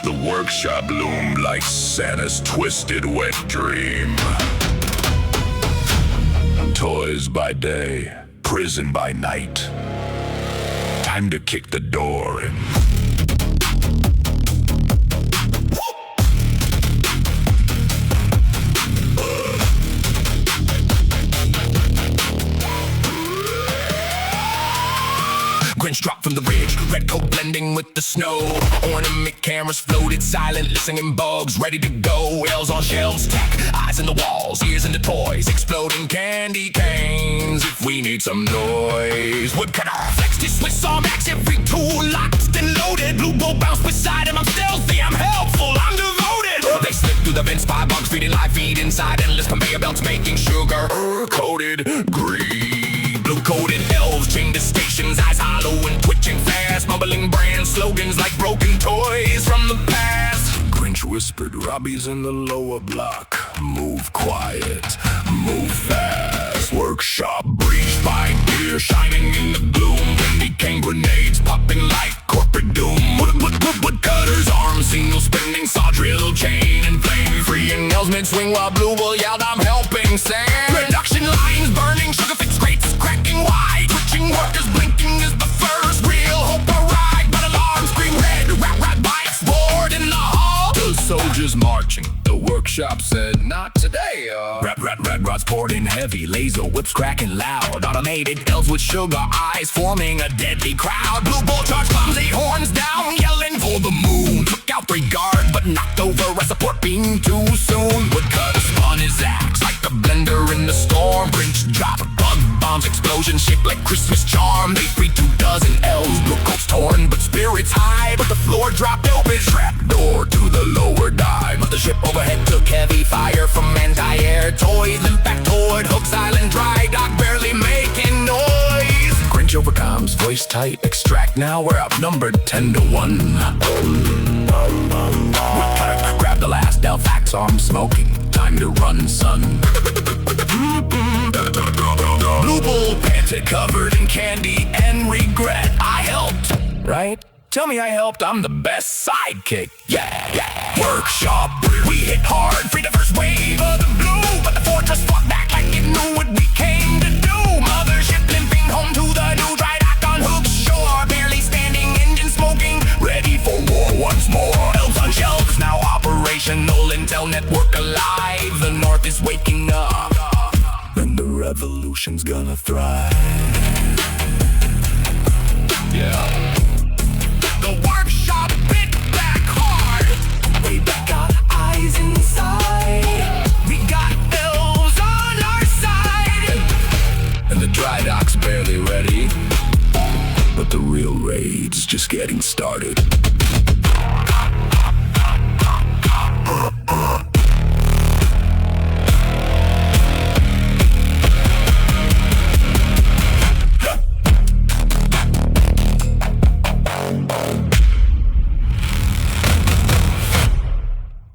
The workshop loomed like Santa's twisted wet dream. Toys by day, prison by night. Time to kick the door in. Grinch dropped from the ridge, red coat blending with the snow. Ornament cameras floated silent, listening bugs ready to go. Elves-on-Shelves, tech, eyes in the walls, ears in the toys, exploding candy canes. If we need some noise, woodcutter flexed his Swiss Armax, every tool locked and loaded. Blue bolt bounced beside him, I'm stealthy, I'm helpful, I'm devoted. They slip through the vents, spy bugs feeding live feed inside endless conveyor belts, making sugar coated green. Blue-coated elves chained to stations, eyes hollow and twitching fast, mumbling brand slogans like broken toys from the past. Grinch whispered, Robbie's in the lower block. Move quiet, move fast. Workshop breached by gear shining in the gloom. Candy cane grenades popping like corporate doom. Woodcutter's arms single spinning, saw drill chain and flame. Freeing nails mid-swing while Blue Bull yelled, I'm helping Sam. Production lines burning, sugar fix crates cracking wide. Twitching workers blinking is the first real hope arrived. But alarms scream red, rat bikes bored in the hall. The soldiers marching, the workshop said, not today, Rat rods poured in heavy, laser whips cracking loud. Automated elves with sugar eyes forming a deadly crowd. Blue Bull charged clumsy horns down, yelling for the moon. Took out 3 guards, but knocked over a support beam too soon. Woodcutter spun his axe like a blender in the storm. Grinch dropped bug bombs, explosions shaped like Christmas charm. They freed 24 elves, blue coats torn, but spirits high. But the floor dropped open, trap door to the lower dive. Mothership overhead took heavy fire from anti-air toys. Limp back toward Hook's Island, dry dock barely making noise. Grinch overcomes, voice tight, extract now, we're outnumbered 10-1. Woodcutter grabbed the last elf axe, arm smoking, time to run, son. Blue Bull panted, covered in candy and regret. I helped, right? Tell me I helped, I'm the best sidekick. Yeah. Workshop, we hit hard, free the first wave of the blue. But the fortress fought back like it knew what we came to do. Mothership limping home to the new dry dock on Hook's shore. Barely standing, engine smoking, ready for war once more. Elves-on-Shelves now operational, Intel network alive. The North is waking up, and the revolution's gonna thrive. Yeah. The workshop bit back hard. We got eyes inside. We got elves on our side. And the dry dock's barely ready, but the real raid's just getting started.